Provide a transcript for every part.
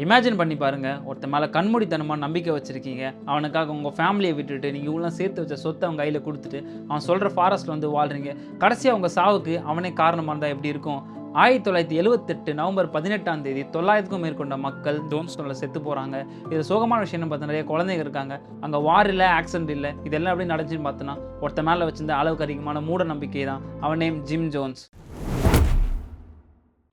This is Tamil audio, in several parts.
இமேஜின் பண்ணி பாருங்க, ஒருத்தன் மேலே கண்மூடித்தனமா நம்பிக்கை வச்சிருக்கீங்க. அவனுக்காக உங்கள் ஃபேமிலியை விட்டுட்டு நீங்கள் இவ்வளோ சேர்த்து வச்ச சொத்தை அவன் கையில் கொடுத்துட்டு அவன் சொல்கிற ஃபாரஸ்ட்டில் வந்து வாழ்கிறீங்க. கடைசியாக உங்கள் சாவுக்கு அவனே காரணமாக இருந்தால் எப்படி இருக்கும்? 1978 நவம்பர் 18ஆம் தேதி 900க்கும் மேற்கொண்ட மக்கள் ஜோன்ஸ்டோனில் செத்து போகிறாங்க. இது சோகமான விஷயம்னு பார்த்தா நிறைய குழந்தைங்க இருக்காங்க. அங்கே வார் இல்லை, ஆக்சிடென்ட் இல்லை, இதெல்லாம் எப்படி நடந்துச்சுன்னு பார்த்தோன்னா ஒருத்தன் மேலே வச்சிருந்த அளவுக்கு அதிகமான மூட நம்பிக்கை தான். அவன் நேம் ஜிம் ஜோன்ஸ்.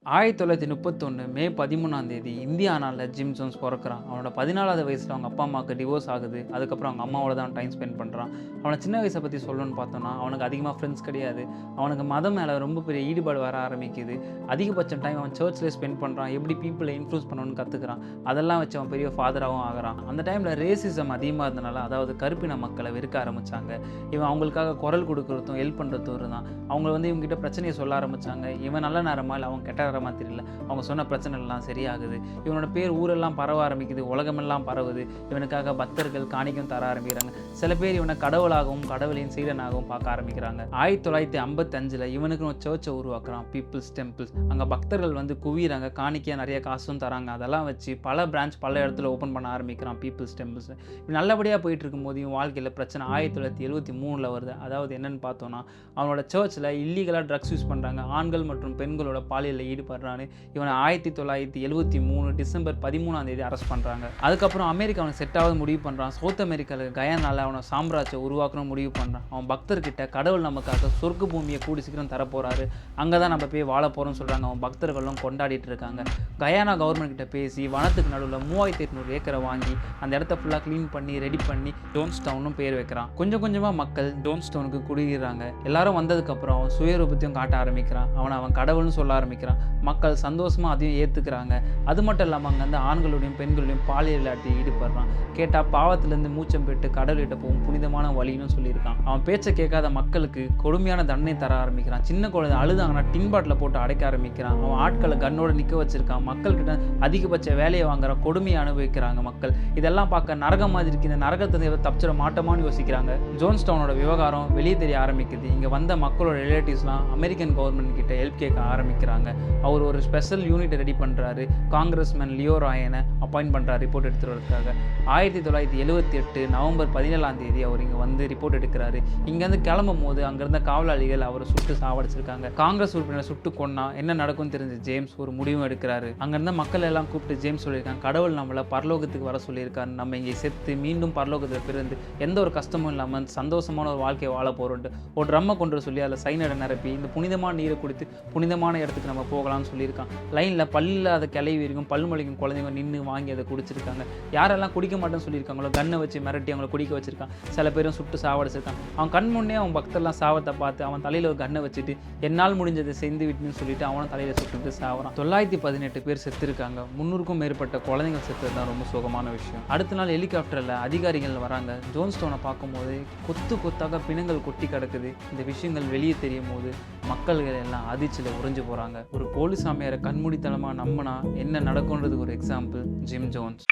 1931 மே 13ஆம் தேதி இந்தியானாவில் ஜிம் ஜோன்ஸ் பிறக்கிறான். அவனோட 14வது வயசில் அவங்க அப்பா அம்மாவுக்கு டிவோர்ஸ் ஆகுது. அதுக்கப்புறம் அவங்க அம்மாவோட தான் டைம் ஸ்பெண்ட் பண்ணுறான். அவனை சின்ன வயசை பற்றி சொல்லணும்னு பார்த்தோன்னா அவனுக்கு அதிகமாக ஃப்ரெண்ட்ஸ் கிடையாது. அவனுக்கு மதம் மேலே ரொம்ப பெரிய ஈடுபாடு வர ஆரம்பிக்குது. அதிகபட்சம் டைம் அவன் சர்ச்சில் ஸ்பெண்ட் பண்ணுறான். எப்படி பீப்புளை இன்ஃப்ளூன்ஸ் பண்ணணும்னு கற்றுக்கிறான். அதெல்லாம் வச்சு அவன் பெரிய ஃபாதராகவும் ஆகிறான். அந்த டைமில் ரேசிசம் அதிகமாக இருந்தனால, அதாவது கருப்பின மக்களை வெறுக்க ஆரம்பித்தாங்க. இவன் அவங்களுக்காக குரல் கொடுக்குறதும் ஹெல்ப் பண்ணுறதும் இருந்தான். அவங்க வந்து இவங்ககிட்ட பிரச்சனையை சொல்ல ஆரம்பித்தாங்க. இவன் நல்ல நேரமா இல்லை அவன் கெட்ட தெரியல. அவங்க சொன்ன பிரச்சனை எல்லாம் சரியாகுது. இவனோட பேர் ஊரெல்லாம் பரவ ஆரம்பிக்குது. உலகமெல்லாம் பரவுது. இவனுக்காக பக்தர்கள் காணிக்கும் தர ஆரம்பிக்கிறாங்க. சில பேர் இவனை கடவுளாகவும் கடவுளின் சீடனாகவும் பார்க்க ஆரம்பிக்கிறாங்க. 1955 இவனுக்கு ஒரு சர்ச்சை உருவாக்குறான், பீப்புள்ஸ் டெம்பிள்ஸ். அங்கே பக்தர்கள் வந்து குவிறாங்க, காணிக்கையாக நிறைய காசும் தராங்க. அதெல்லாம் வச்சு பல பிரான்ச் பல இடத்துல ஓப்பன் பண்ண ஆரம்பிக்கிறான் பீப்புள்ஸ் டெம்பிள்ஸ். நல்லபடியாக போயிட்டு இருக்கும்போது இவன் வாழ்க்கையில் பிரச்சனை 1973 வருது. அதாவது என்னன்னு பார்த்தோன்னா, அவனோட சர்ச்சில் இல்லீகலாக ட்ரக்ஸ் யூஸ் பண்ணுறாங்க. ஆண்கள் மற்றும் பெண்களோட பாலியலில் ஈடுபடுறான்னு இவனை 1973 டிசம்பர் 13ஆம் தேதி அரெஸ்ட் பண்ணுறாங்க. அதுக்கப்புறம் அமெரிக்கா அவனுக்கு செட் ஆகுது முடிவு பண்ணுறான். சவுத் அமெரிக்காவில் கயானால அவனை சாம்ராஜ்யம் உருவாக்கணும் முடிவு பண்ணுறான். அவன் பக்தர்கிட்ட கடவுள் நமக்காக சொர்க்க பூமியை கூடி சீக்கிரம் தரப்போறாரு, அங்கே தான் நம்ம போய் வாழ போகிறோம்னு சொல்கிறாங்க. அவன் பக்தர்களும் கொண்டாடிட்டு இருக்காங்க. கயானா கவர்மெண்ட் கிட்ட பேசி வனத்துக்கு நடுவில் 3800 ஏக்கரை வாங்கி அந்த இடத்த ஃபுல்லாக க்ளீன் பண்ணி ரெடி பண்ணி ஜோன்ஸ்டவுனும் பேர் வைக்கிறான். கொஞ்சம் கொஞ்சமாக மக்கள் ஜோன்ஸ்டவுனுக்கு குடிக்கிறாங்க. எல்லாரும் வந்ததுக்கப்புறம் அவன் சுயரூபத்தையும் காட்ட ஆரம்பிக்கிறான். அவன் கடவுள்னு சொல்ல ஆரம்பிக்கிறான். மக்கள் சந்தோஷமாக அதையும் ஏற்றுக்கிறாங்க. அது மட்டும் இல்லாமல் அங்கே வந்து ஆண்களோடையும் பெண்களோடையும் பாலியல் விளையாட்டில் ஈடுபடுறான். கேட்டால் பாவத்திலேருந்து மூச்சம் பெற்று கடவுள்கிட்ட போகும் புனிதமான வழின்னு சொல்லியிருக்கான். அவன் பேச்சை கேட்காத மக்களுக்கு கொடுமையான தண்டனை தர ஆரம்பிக்கிறான். சின்ன குழந்தை அழுதாங்கன்னா டின் பாட்டில் போட்டு அடைக்க ஆரம்பிக்கிறான். அவன் ஆட்களை கண்ணோட நிற்க வச்சிருக்கான். மக்கள்கிட்ட அதிகபட்ச வேலையை வாங்குறான். கொடுமையை அனுபவிக்கிறாங்க மக்கள். இதெல்லாம் பார்க்க நரகம் மாதிரி இருக்கு. இந்த நரகத்தை தப்பிச்சிட மாட்டோமான்னு யோசிக்கிறாங்க. ஜோன்ஸ்டவுனோட விவகாரம் வெளியே தெரிய ஆரம்பிக்குது. இங்கே வந்த மக்களோட ரிலேட்டிவ்ஸ்லாம் அமெரிக்கன் கவர்மெண்ட் கிட்ட ஹெல்ப் கேட்க ஆரம்பிக்கிறாங்க. அவர் ஒரு ஸ்பெஷல் யூனிட்டை ரெடி பண்ணுறாரு. காங்கிரஸ்மேன் லியோ ராயனை அப்பாயிண்ட் பண்ணுறாரு ரிப்போர்ட் எடுத்துகிட்டு வரதுக்காக. 1978 நவம்பர் 17ஆம் தேதி அவர் இங்கே வந்து ரிப்போர்ட் எடுக்கிறாரு. இங்கேருந்து கிளம்பும் போது அங்கேருந்த காவலாளிகள் அவரை சுட்டு சாவடிச்சிருக்காங்க. காங்கிரஸ் உறுப்பினர் சுட்டு கொன்னா என்ன நடக்கும்னு தெரிஞ்ச ஜேம்ஸ் ஒரு முடிவும் எடுக்கிறாரு. அங்கேருந்த மக்கள் எல்லாம் கூப்பிட்டு ஜேம்ஸ் சொல்லியிருக்காங்க, கடவுள் நம்மளை பரலோகத்துக்கு வர சொல்லியிருக்காரு. நம்ம இங்கே செத்து மீண்டும் பரலோகத்தில் பிறந்து எந்த ஒரு கஷ்டமும் இல்லாமல் சந்தோஷமான ஒரு வாழ்க்கையை வாழ போகிறோன்ட்டு ஒரு ட்ரம்மை கொண்டு சொல்லி அதில் சைனடை நிரப்பி இந்த புனிதமான நீரை குடித்து புனிதமான இடத்துக்கு நம்ம போகலாம்னு சொல்லியிருக்கான். லைனில் பல்லில்லாத கிளவி இருக்கும் பல்மொழிக்கும் குழந்தைங்க நின்று வாங்கி அதை குடிச்சிருக்காங்க. யாரெல்லாம் குடிக்க மாட்டேன்னு சொல்லியிருக்காங்களோ கண்ணை வச்சு மிரட்டி அவங்களை குடிக்க வச்சிருக்கான். சில பேரும் சுட்டு சாவடிச்சிருக்கான். அவன் கண் முன்னே அவன் பக்தர்லாம் சாவத்தை பார்த்து அவன் தலையில் ஒரு கண்ணை வச்சுட்டு என்னால் முடிஞ்சதை செய்து விட்டுன்னு சொல்லிட்டு அவனும் தலையில் சுட்டு சாவறான். 918 பேர் செத்துருக்காங்க. 300க்கும் மேற்பட்ட குழந்தைகள் செத்துறது தான் ரொம்ப சோகமான விஷயம். அடுத்த நாள் ஹெலிகாப்டரில் அதிகாரிகள் வராங்க. ஜோன்ஸ்டவுனை பார்க்கும்போது கொத்து கொத்தாக பிணங்கள் கொட்டி கிடக்குது. இந்த விஷயங்கள் வெளியே தெரியும் போது மக்கள்கள் எல்லாம் அதிர்ச்சியில் உறைஞ்சு போகிறாங்க. ஒரு போலீஸ் சாமியாரை கண்மூடித்தனமாக நம்பினா என்ன நடக்கும்ன்றதுக்கு ஒரு எக்ஸாம்பிள் ஜிம் ஜோன்ஸ்.